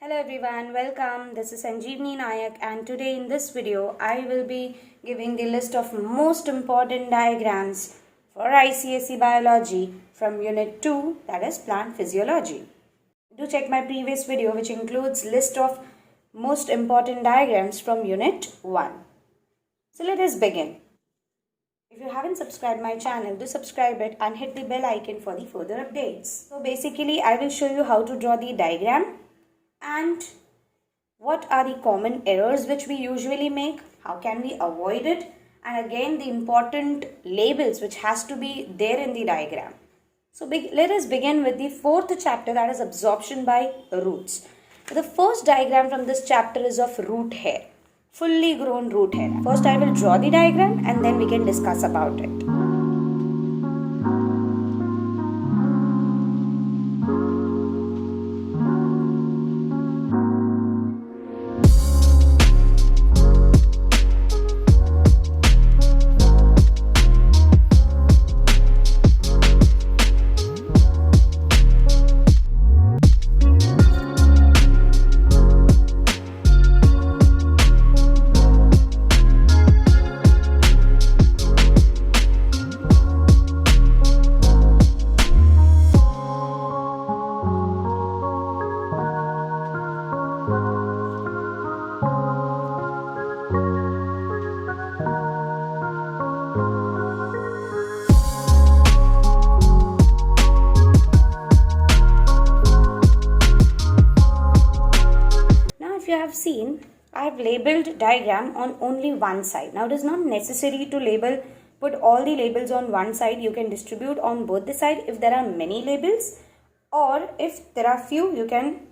Hello everyone, welcome. This is Sanjeevani Nayak and today in this video I will be giving the list of most important diagrams for ICSE Biology from Unit 2, that is Plant Physiology. Do check my previous video which includes list of most important diagrams from Unit 1. So let us begin. If you haven't subscribed my channel, do subscribe it and hit the bell icon for the further updates. So basically I will show you how to draw the diagram and what are the common errors which we usually make, how can we avoid it, and again the important labels which has to be there in the diagram. So let us begin with the fourth chapter, that is absorption by roots. The first diagram from this chapter is of root hair, fully grown root hair. First I will draw the diagram and then we can discuss about it. Seen, I have labeled diagram on only one side. Now it is not necessary to put all the labels on one side. You can distribute on both the side if there are many labels, or if there are few you can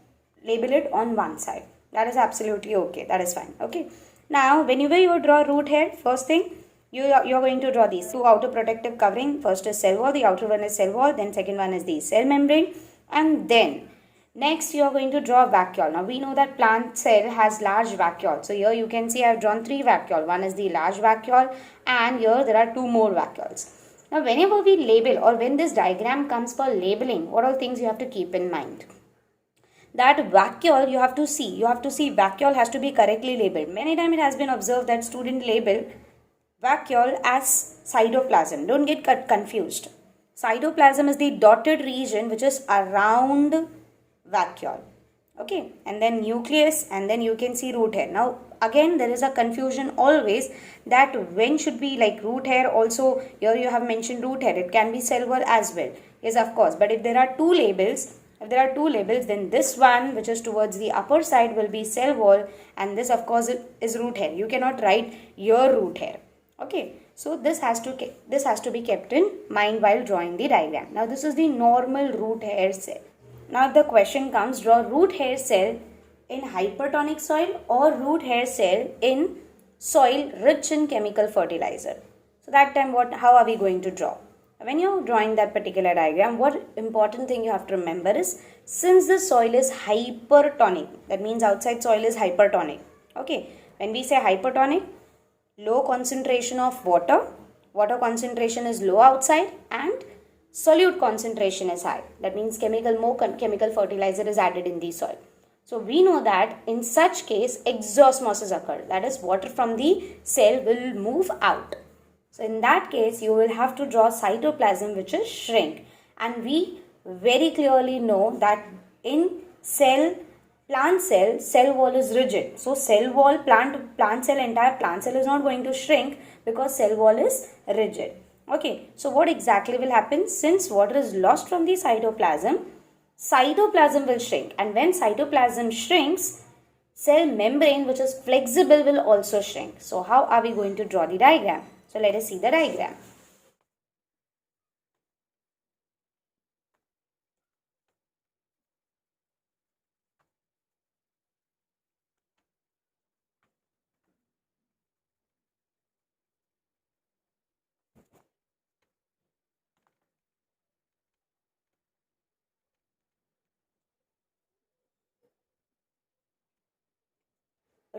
label it on one side. That is absolutely okay. That is fine. Okay. Now whenever you draw root hair, first thing you are going to draw these two outer protective covering. First is cell wall, the outer one is cell wall, then second one is the cell membrane, and then next you are going to draw vacuole. Now we know that plant cell has large vacuole. So here you can see I have drawn three vacuole. One is the large vacuole and here there are two more vacuoles. Now whenever we label or when this diagram comes for labeling, what all things you have to keep in mind? That vacuole you have to see vacuole has to be correctly labeled. Many times it has been observed that student label vacuole as cytoplasm. Don't get confused. Cytoplasm is the dotted region which is around vacuole, okay, and then nucleus, and then you can see root hair. Now again there is a confusion always that when should be like root hair also, here you have mentioned root hair, it can be cell wall as well. Yes, of course, but if there are two labels, then this one which is towards the upper side will be cell wall and this of course is root hair. You cannot write your root hair, okay. So this has to be kept in mind while drawing the diagram. Now this is the normal root hair cell. Now the question comes, draw root hair cell in hypertonic soil or root hair cell in soil rich in chemical fertilizer. So that time how are we going to draw? When you are drawing that particular diagram, what important thing you have to remember is, since the soil is hypertonic, that means outside soil is hypertonic. Okay, when we say hypertonic, low concentration of water concentration is low outside and solute concentration is high. That means more chemical fertilizer is added in the soil. So we know that in such case exosmosis occurs. That is, water from the cell will move out. So in that case you will have to draw cytoplasm which is shrink. And we very clearly know that in plant cell wall is rigid. So cell wall, entire plant cell is not going to shrink because cell wall is rigid. Okay, so what exactly will happen? Since water is lost from the cytoplasm will shrink, and when cytoplasm shrinks, cell membrane which is flexible will also shrink. So how are we going to draw the diagram? So let us see the diagram.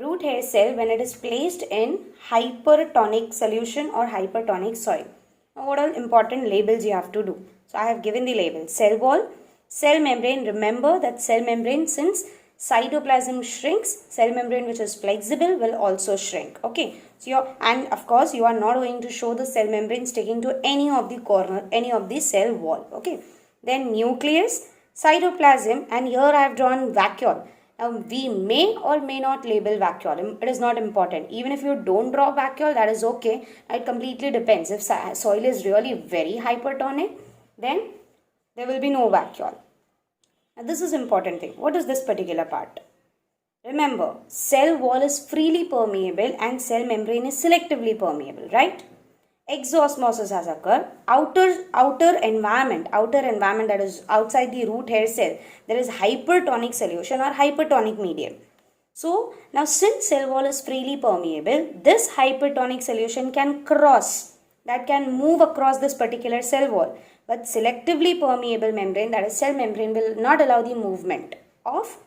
Root hair cell when it is placed in hypertonic solution or hypertonic soil. Now what are important labels you have to do? So I have given the label. Cell wall, cell membrane. Remember that cell membrane, since cytoplasm shrinks, cell membrane which is flexible will also shrink. Okay, so and of course you are not going to show the cell membrane sticking to any of the corner, any of the cell wall. Okay, then nucleus, cytoplasm, and here I have drawn vacuole. Now we may or may not label vacuole. It is not important. Even if you don't draw vacuole, that is okay. It completely depends. If soil is really very hypertonic, then there will be no vacuole. Now this is important thing. What is this particular part? Remember, cell wall is freely permeable and cell membrane is selectively permeable, right? Exosmosis has occurred. Outer environment that is outside the root hair cell, there is hypertonic solution or hypertonic medium. So now since cell wall is freely permeable, this hypertonic solution can move across this particular cell wall. But selectively permeable membrane, that is cell membrane, will not allow the movement of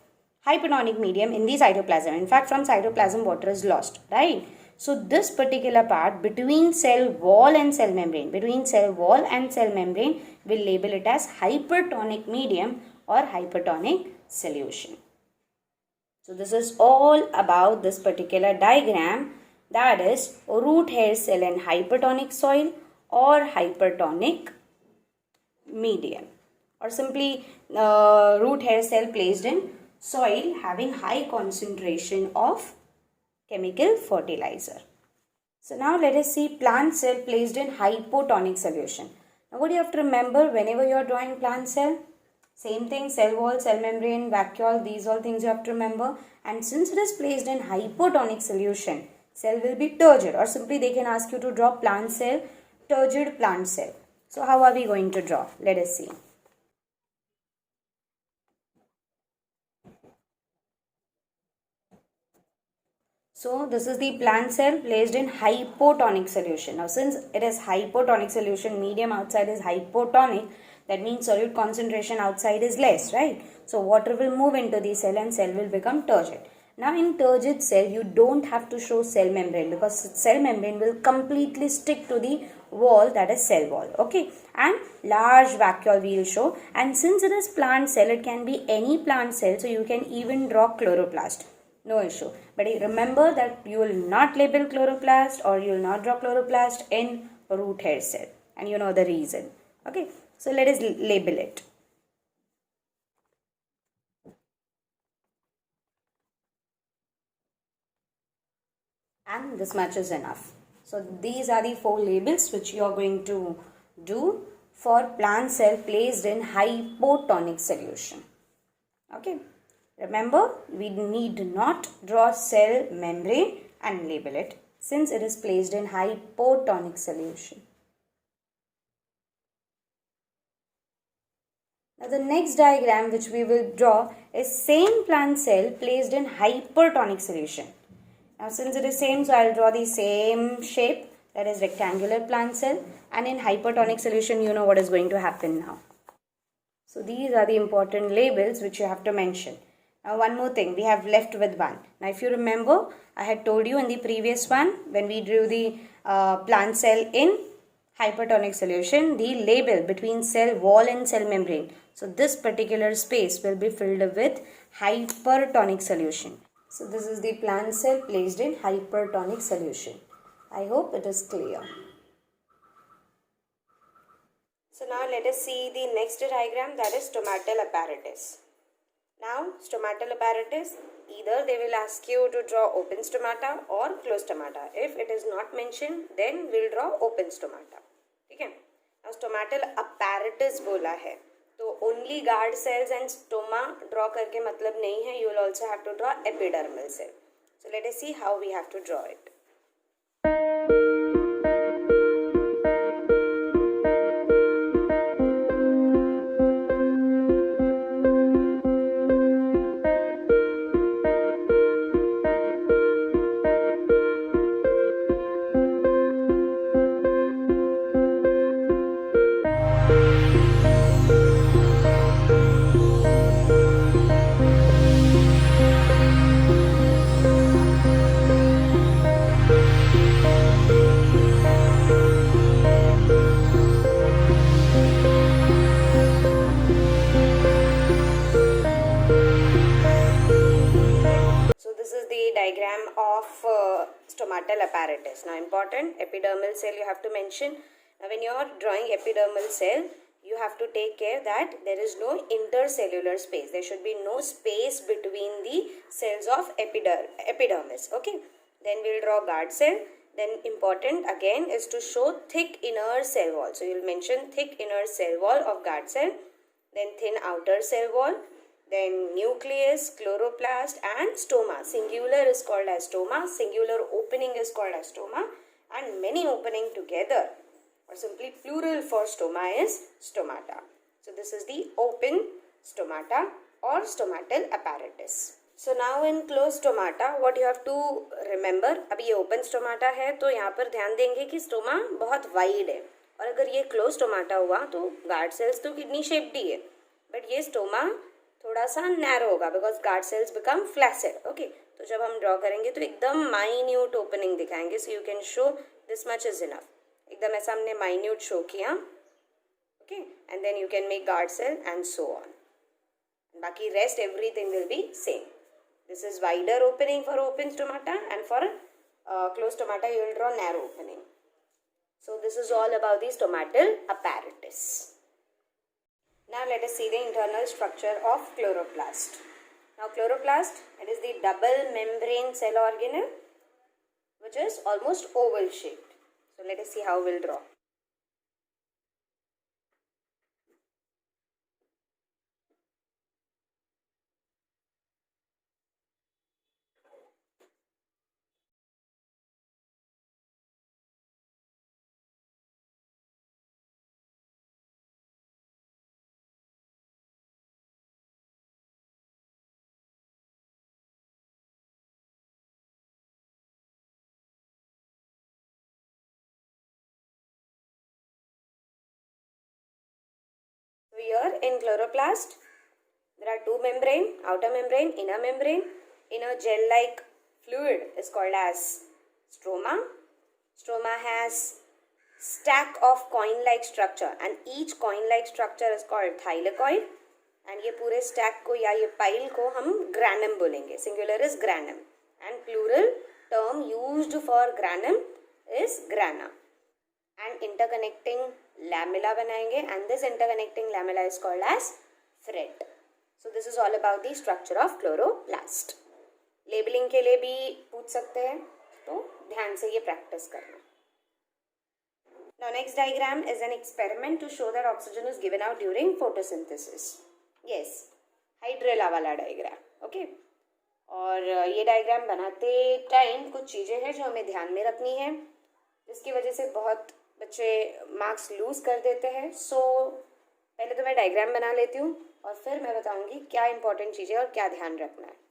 hypertonic medium in the cytoplasm. In fact, from cytoplasm water is lost, right? So this particular part between cell wall and cell membrane, we'll label it as hypertonic medium or hypertonic solution. So this is all about this particular diagram, that is root hair cell in hypertonic soil or hypertonic medium, or simply root hair cell placed in soil having high concentration of chemical fertilizer. So now let us see plant cell placed in hypotonic solution. Now what do you have to remember whenever you are drawing plant cell? Same thing, cell wall, cell membrane, vacuole, these all things you have to remember. And since it is placed in hypotonic solution, cell will be turgid, or simply they can ask you to draw plant cell, turgid plant cell. So how are we going to draw? Let us see. So this is the plant cell placed in hypotonic solution. Now since it is hypotonic solution, medium outside is hypotonic, that means solute concentration outside is less, right? So water will move into the cell and cell will become turgid. Now in turgid cell, you don't have to show cell membrane because cell membrane will completely stick to the wall, that is cell wall. Okay, and large vacuole we will show, and since it is plant cell, it can be any plant cell, so you can even draw chloroplast, no issue. But remember that you will not label chloroplast or you will not draw chloroplast in root hair cell, and you know the reason. Okay, so let us label it. And this much is enough. So these are the 4 labels which you are going to do for plant cell placed in hypotonic solution. Okay, remember we need not draw cell membrane and label it since it is placed in hypotonic solution. Now the next diagram which we will draw is same plant cell placed in hypertonic solution. Now since it is same, so I will draw the same shape, that is rectangular plant cell, and in hypertonic solution you know what is going to happen now. So these are the important labels which you have to mention. Now one more thing, we have left with one. Now if you remember, I had told you in the previous one when we drew the plant cell in hypertonic solution, the label between cell wall and cell membrane. So this particular space will be filled with hypertonic solution. So this is the plant cell placed in hypertonic solution. I hope it is clear. So now let us see the next diagram, that is stomatal apparatus. Now stomatal apparatus, either they will ask you to draw open stomata or closed stomata. If it is not mentioned, then we will draw open stomata. Okay. Now stomatal apparatus बोला है, तो only guard cells and stoma draw करके मतलब नहीं है. You will also have to draw epidermal cell. So let us see how we have to draw it. the diagram of stomatal apparatus. Now important, epidermal cell you have to mention. Now when you are drawing epidermal cell, you have to take care that there is no intercellular space. There should be no space between the cells of epidermis. Okay. Then we'll draw guard cell. Then important again is to show thick inner cell wall. So you'll mention thick inner cell wall of guard cell. Then thin outer cell wall. Then nucleus, chloroplast and stoma. Singular is called as stoma. Singular opening is called as stoma. And many opening together, or simply plural for stoma, is stomata. So this is the open stomata or stomatal apparatus. So now in closed stomata, what you have to remember, अभी ये open stomata है तो यहाँ पर ध्यान देंगे कि stoma बहुत wide है, और अगर ये closed stomata हुआ तो guard cells तो kidney shaped ही है, but ये stoma थोड़ा सा narrow होगा because guard cells become flaccid. Okay, तो जब हम draw करेंगे तो एकदम minute opening दिखाएंगे, so you can show this much is enough. एकदम ऐसा हमने minute show किया, okay, and then you can make guard cell and so on. बाकी rest everything will be same. This is wider opening for open stomata, and for closed stomata you will draw narrow opening. So this is all about the stomatal apparatus. Now let us see the internal structure of chloroplast. Now chloroplast, it is the double membrane cell organelle which is almost oval shaped. So let us see how we'll draw. So here in chloroplast, there are two membrane, outer membrane, inner membrane. Inner gel-like fluid is called as stroma. Stroma has stack of coin-like structure, and each coin-like structure is called thylakoid. And ये पूरे stack को या ये pile को हम granum बोलेंगे. Singular is granum, and plural term used for granum is grana. And interconnecting lamella बनाएंगे, and this interconnecting lamella is called as fret. So this is all about the structure of chloroplast. Labeling के लिए भी पूछ सकते हैं, तो ध्यान से ये practice करना. Now next diagram is an experiment to show that oxygen is given out during photosynthesis. Yes, hydrilla वाला diagram. Okay. और ये diagram बनाते टाइम कुछ चीज़ें हैं जो हमें ध्यान में रखनी है, जिसकी वजह से बहुत बच्चे मार्क्स लूज कर देते हैं. सो पहले तो मैं डायग्राम बना लेती हूँ और फिर मैं बताऊँगी क्या इंपॉर्टेंट चीज़ें और क्या ध्यान रखना है.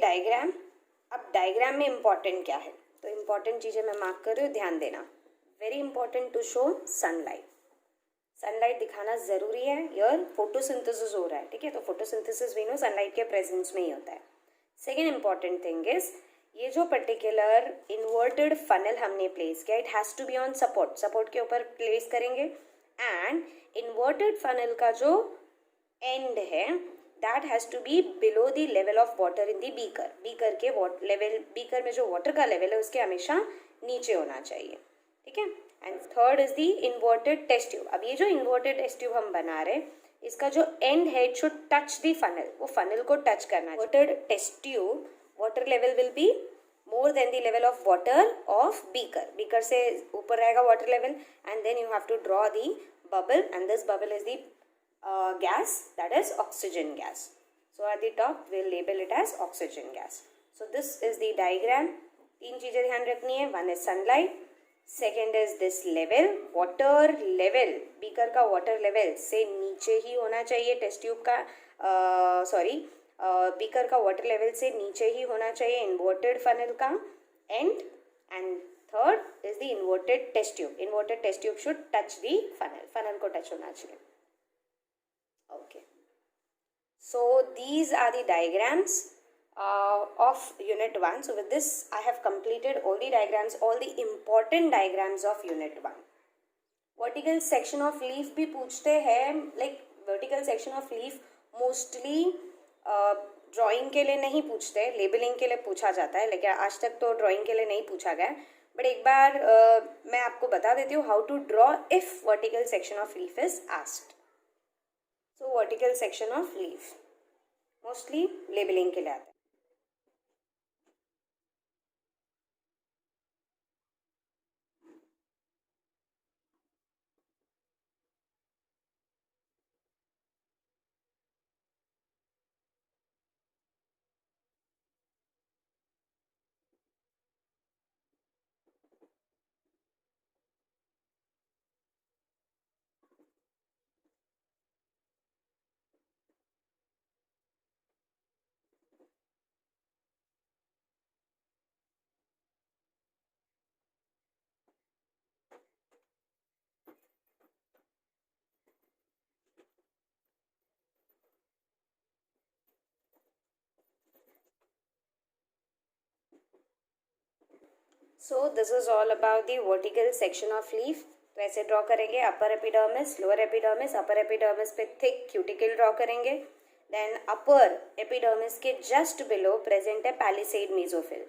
डायग्राम. अब डायग्राम में इम्पॉर्टेंट क्या है, तो इम्पॉर्टेंट चीज़ें मैं मार्क कर रही हूँ, ध्यान देना. Very important to show sunlight. Sunlight दिखाना ज़रूरी है. यार फोटोसिंथेसिस हो रहा है, ठीक है, तो फोटोसिंथेसिस भी नो सनलाइट के प्रेजेंस में ही होता है. सेकेंड इंपॉर्टेंट थिंग इज ये जो पर्टिकुलर इन्वर्टेड फनल हमने प्लेस किया, it has to be on support. Support के ऊपर प्लेस करेंगे, एंड इन्वर्टेड फनल का जो एंड है that has to be below the level of water in the beaker. Beaker के लेवल, बीकर में जो वाटर का लेवल है उसके हमेशा नीचे होना चाहिए, ठीक है. And third is the inverted test tube. अब ये जो इन्वर्टेड टेस्ट ट्यूब हम बना रहे हैं, इसका जो एंड है it should touch the funnel, वो फनल को टच करना है. Inverted test tube water level will be more than the level of water of beaker. Beaker से ऊपर रहेगा water level, and then you have to draw the bubble, and this bubble is the gas, that is oxygen gas. So at the top we'll label it as oxygen gas. So this is the diagram. तीन चीजें ध्यान रखनी है. One is sunlight, second is this level, water level, beaker का water level से नीचे ही होना चाहिए टेस्ट ट्यूब का, बीकर का वाटर लेवल से नीचे ही होना चाहिए इन्वर्टेड फनल का end. And third is the inverted test tube. Inverted test tube should touch the funnel, funnel को टच होना चाहिए. Okay, so these are the diagrams of unit 1. So with this I have completed all the diagrams, all the important diagrams of unit 1. vertical section of leaf भी पूछते हैं. like vertical section of leaf mostly drawing के लिए नहीं पूछते, labelling के लिए पूछा जाता है, लेकिन आज तक तो ड्राइंग के लिए नहीं पूछा गया. बट एक बार मैं आपको बता देती हूँ how to draw if vertical section of leaf is asked. So vertical section of leaf mostly labelling के लिए आता है. So this is all about the vertical section of leaf. तो ऐसे ड्रॉ करेंगे. Upper epidermis, lower epidermis. Upper epidermis पे thick cuticle draw करेंगे. Then upper epidermis के जस्ट बिलो प्रेजेंट है पैलिसेड मेसोफिल.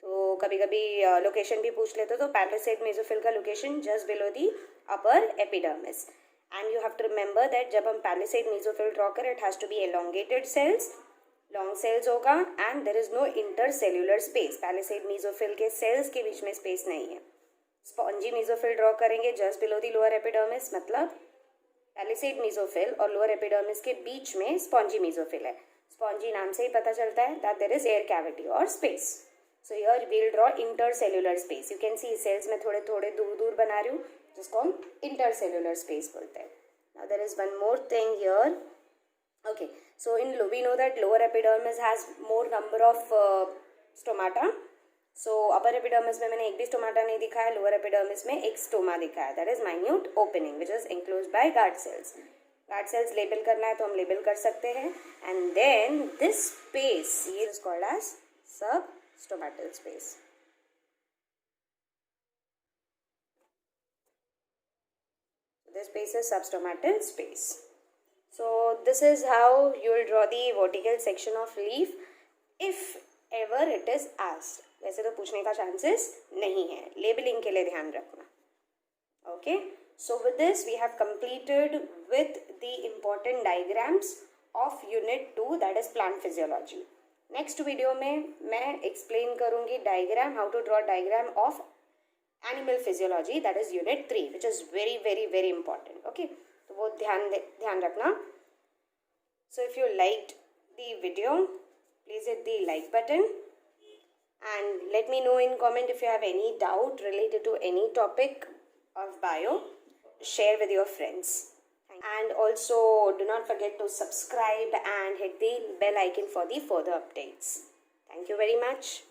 तो कभी कभी लोकेशन भी पूछ लेते हो, तो पैलिसेड मेसोफिल का location just below the upper epidermis. And you have to remember that जब हम पैलिसेड मेसोफिल ड्रॉ करें it has to be elongated cells, long cells होगा and there is no intercellular space. Palisade mesophyll के cells के बीच में space नहीं है. स्पॉन्जी मेसोफिल ड्रॉ करेंगे just below the lower epidermis, मतलब पैलिसेड मेसोफिल और लोअर एपिडर्मिस के बीच में स्पॉन्जी मेसोफिल है. स्पॉन्जी नाम से ही पता चलता है that there is air cavity और space. So here we will draw intercellular space. You can see cells में थोड़े थोड़े दूर दूर बना रही हूँ, जिसको हम इंटरसेल्यूलर स्पेस बोलते हैं. Now there is one more thing here. Okay, so we know that lower epidermis has more number of stomata. So upper epidermis में मैंने एक भी stomata नहीं दिखाया, lower epidermis में एक stoma दिखाया. That is minute opening which is enclosed by guard cells. Guard cells label करना है तो हम label कर सकते हैं. And then this space is called as substomatal space. This space is substomatal space. So this is how you will draw the vertical section of leaf if ever it is asked. वैसे तो पूछने का chances नहीं है, labelling के लिए ध्यान रखना. Okay, so with this we have completed with the important diagrams of unit 2, that is plant physiology. Next video में मैं explain करूँगी diagram, how to draw diagram of animal physiology, that is unit 3, which is very very very important. Okay, तो वो ध्यान रखना. So if you liked the video, please hit the like button and let me know in comment if you have any doubt related to any topic of bio. Share with your friends. And also do not forget to subscribe and hit the bell icon for the further updates. Thank you very much.